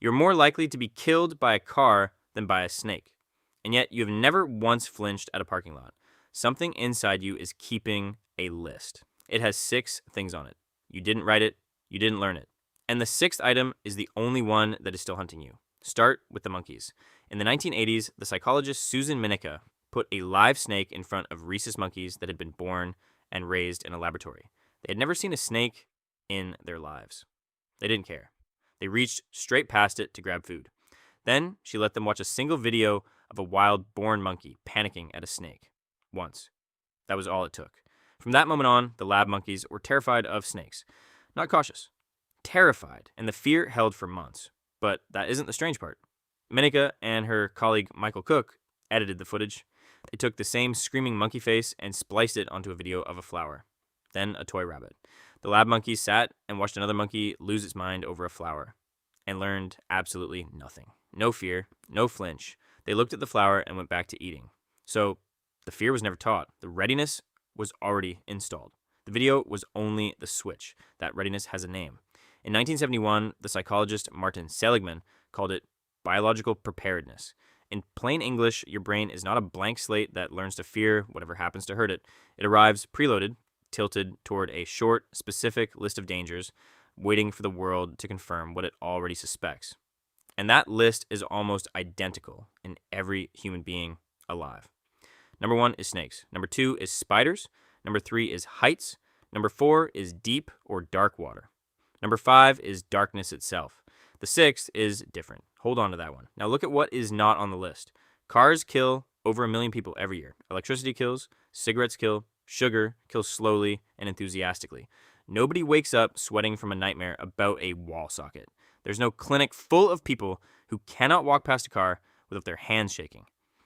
You're more likely to be killed by a car than by a snake. And yet you have never once flinched at a parking lot. Something inside you is keeping a list. It has 6 things on it. You didn't write it. You didn't learn it. And the 6th item is the only one that is still hunting you. Start with the monkeys. In the 1980s, the psychologist Susan Mineka put a live snake in front of rhesus monkeys that had been born and raised in a laboratory. They had never seen a snake in their lives. They didn't care. They reached straight past it to grab food. Then she let them watch a single video of a wild-born monkey panicking at a snake. Once. That was all it took. From that moment on, the lab monkeys were terrified of snakes. Not cautious. Terrified, and the fear held for months. But that isn't the strange part. Mineka and her colleague Michael Cook edited the footage. They took the same screaming monkey face and spliced it onto a video of a flower. Then a toy rabbit. The lab monkeys sat and watched another monkey lose its mind over a flower and learned absolutely nothing. No fear, no flinch. They looked at the flower and went back to eating. So the fear was never taught. The readiness was already installed. The video was only the switch. That readiness has a name. In 1971, the psychologist Martin Seligman called it biological preparedness. In plain English, your brain is not a blank slate that learns to fear whatever happens to hurt it. It arrives preloaded, tilted toward a short, specific list of dangers, waiting for the world to confirm what it already suspects. And that list is almost identical in every human being alive. Number 1 is snakes. Number 2 is spiders. Number 3 is heights. Number 4 is deep or dark water. Number 5 is darkness itself. The 6th is different. Hold on to that one. Now look at what is not on the list. Cars kill over 1 million people every year. Electricity kills, cigarettes kill, sugar kills slowly and enthusiastically. Nobody wakes up sweating from a nightmare about a wall socket. There's no clinic full of people who cannot walk past a car without their hands shaking.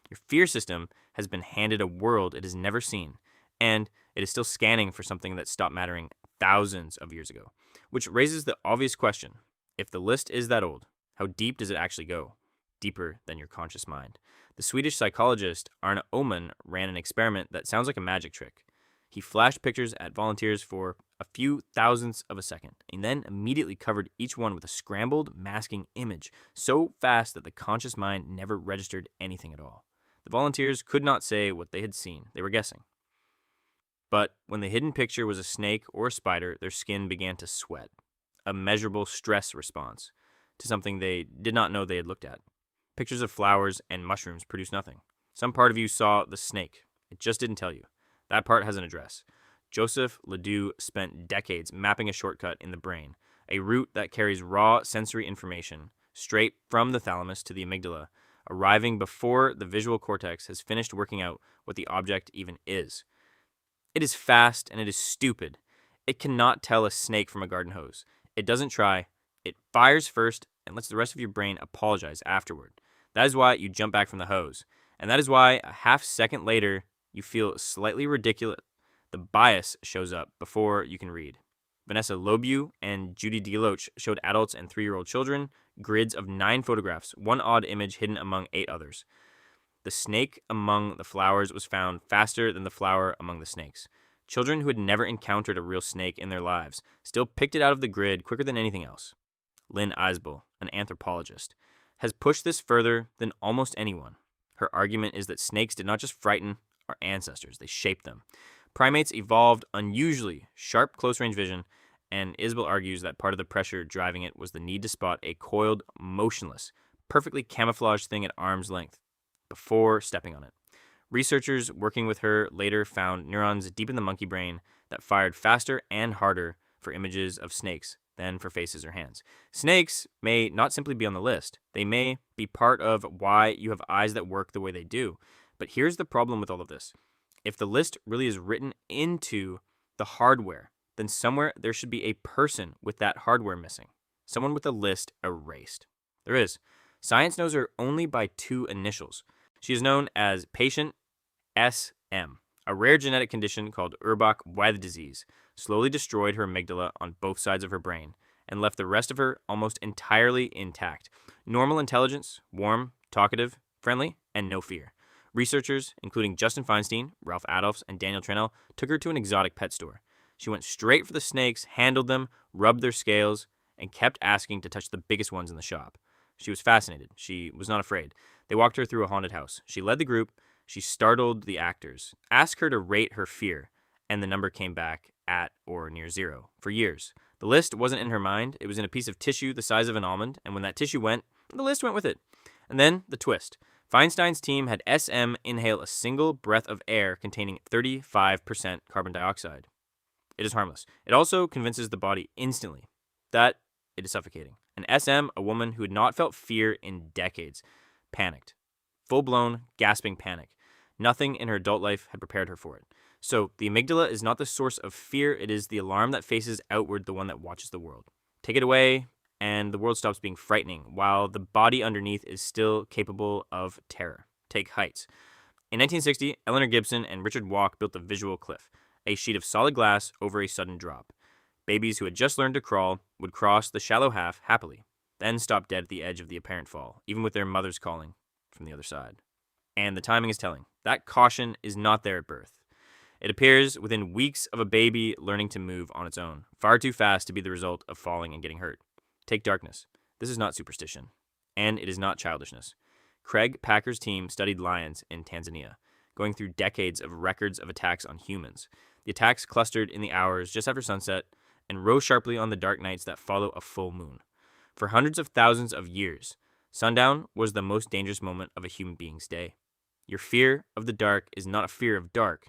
Your fear system has been handed a world it has never seen, and it is still scanning for something that stopped mattering thousands of years ago. Which raises the obvious question. If the list is that old, how deep does it actually go? Deeper than your conscious mind. The Swedish psychologist Arne Öhman ran an experiment that sounds like a magic trick. He flashed pictures at volunteers for a few thousandths of a second, and then immediately covered each one with a scrambled, masking image so fast that the conscious mind never registered anything at all. The volunteers could not say what they had seen. They were guessing. But when the hidden picture was a snake or a spider, their skin began to sweat. A measurable stress response to something they did not know they had looked at. Pictures of flowers and mushrooms produced nothing. Some part of you saw the snake. It just didn't tell you. That part has an address. Joseph LeDoux spent decades mapping a shortcut in the brain, a route that carries raw sensory information straight from the thalamus to the amygdala, arriving before the visual cortex has finished working out what the object even is. It is fast and it is stupid. It cannot tell a snake from a garden hose. It doesn't try. It fires first and lets the rest of your brain apologize afterward. That is why you jump back from the hose. And that is why a half second later, you feel slightly ridiculous. The bias shows up before you can read. Vanessa LoBue and Judy DeLoache showed adults and 3-year-old children grids of 9 photographs, one odd image hidden among 8 others. The snake among the flowers was found faster than the flower among the snakes. Children who had never encountered a real snake in their lives still picked it out of the grid quicker than anything else. Lynne Isbell, an anthropologist, has pushed this further than almost anyone. Her argument is that snakes did not just frighten our ancestors, they shaped them. Primates evolved unusually sharp close-range vision, and Isbell argues that part of the pressure driving it was the need to spot a coiled, motionless, perfectly camouflaged thing at arm's length before stepping on it. Researchers working with her later found neurons deep in the monkey brain that fired faster and harder for images of snakes than for faces or hands. Snakes may not simply be on the list. They may be part of why you have eyes that work the way they do. But here's the problem with all of this. If the list really is written into the hardware, then somewhere there should be a person with that hardware missing. Someone with the list erased. There is. Science knows her only by 2 initials. She is known as patient SM. A rare genetic condition called Urbach-Wiethe disease slowly destroyed her amygdala on both sides of her brain and left the rest of her almost entirely intact. Normal intelligence, warm, talkative, friendly, and no fear. Researchers, including Justin Feinstein, Ralph Adolphs, and Daniel Tranel, took her to an exotic pet store. She went straight for the snakes, handled them, rubbed their scales, and kept asking to touch the biggest ones in the shop. She was fascinated. She was not afraid. They walked her through a haunted house. She led the group. She startled the actors. Ask her to rate her fear, and the number came back at or near 0 for years. The list wasn't in her mind. It was in a piece of tissue the size of an almond, and when that tissue went, the list went with it. And then the twist. Feinstein's team had SM inhale a single breath of air containing 35% carbon dioxide. It is harmless. It also convinces the body instantly that it is suffocating. And SM, a woman who had not felt fear in decades, panicked. Full-blown, gasping panic. Nothing in her adult life had prepared her for it. So the amygdala is not the source of fear. It is the alarm that faces outward, the one that watches the world. Take it away, and the world stops being frightening, while the body underneath is still capable of terror. Take heights. In 1960, Eleanor Gibson and Richard Walk built the visual cliff, a sheet of solid glass over a sudden drop. Babies who had just learned to crawl would cross the shallow half happily, then stop dead at the edge of the apparent fall, even with their mothers calling from the other side. And the timing is telling. That caution is not there at birth. It appears within weeks of a baby learning to move on its own, far too fast to be the result of falling and getting hurt. Take darkness. This is not superstition, and it is not childishness. Craig Packer's team studied lions in Tanzania, going through decades of records of attacks on humans. The attacks clustered in the hours just after sunset and rose sharply on the dark nights that follow a full moon. For hundreds of thousands of years, sundown was the most dangerous moment of a human being's day. Your fear of the dark is not a fear of dark.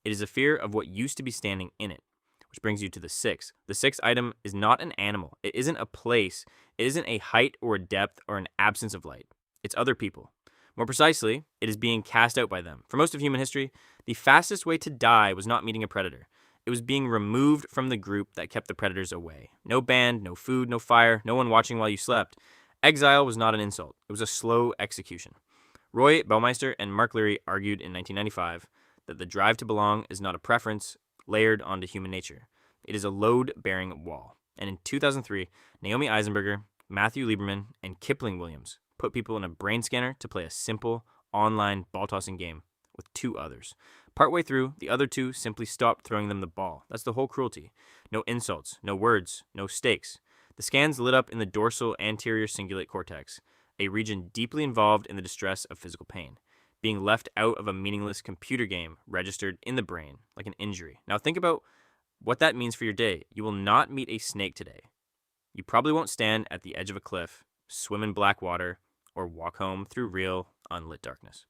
It is a fear of what used to be standing in it, which brings you to the sixth. The sixth item is not an animal. It isn't a place. It isn't a height or a depth or an absence of light. It's other people. More precisely, it is being cast out by them. For most of human history, the fastest way to die was not meeting a predator. It was being removed from the group that kept the predators away. No band, no food, no fire, no one watching while you slept. Exile was not an insult. It was a slow execution. Roy Baumeister and Mark Leary argued in 1995 that the drive to belong is not a preference layered onto human nature. It is a load-bearing wall. And in 2003, Naomi Eisenberger, Matthew Lieberman, and Kipling Williams put people in a brain scanner to play a simple online ball-tossing game with 2 others. Partway through, the other 2 simply stopped throwing them the ball. That's the whole cruelty. No insults, no words, no stakes. The scans lit up in the dorsal anterior cingulate cortex, a region deeply involved in the distress of physical pain. Being left out of a meaningless computer game registered in the brain like an injury. Now think about what that means for your day. You will not meet a snake today. You probably won't stand at the edge of a cliff, swim in black water, or walk home through real, unlit darkness.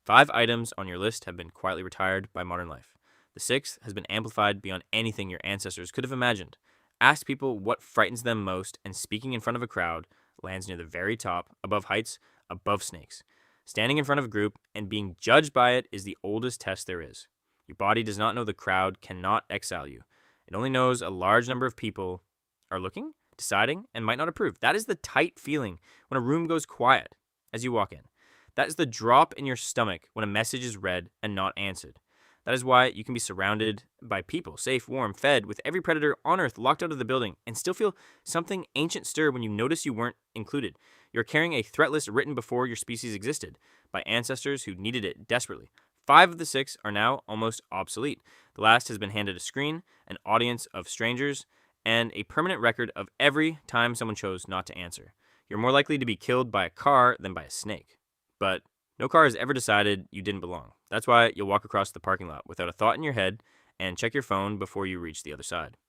5 items on your list have been quietly retired by modern life. The 6th has been amplified beyond anything your ancestors could have imagined. Ask people what frightens them most, and speaking in front of a crowd lands near the very top, above heights, above snakes. Standing in front of a group and being judged by it is the oldest test there is. Your body does not know the crowd cannot exile you. It only knows a large number of people are looking, deciding, and might not approve. That is the tight feeling when a room goes quiet as you walk in. That is the drop in your stomach when a message is read and not answered. That is why you can be surrounded by people, safe, warm, fed, with every predator on Earth locked out of the building, and still feel something ancient stir when you notice you weren't included. You're carrying a threat list written before your species existed, by ancestors who needed it desperately. 5 of the 6 are now almost obsolete. The last has been handed a screen, an audience of strangers, and a permanent record of every time someone chose not to answer. You're more likely to be killed by a car than by a snake. But no car has ever decided you didn't belong. That's why you'll walk across the parking lot without a thought in your head and check your phone before you reach the other side.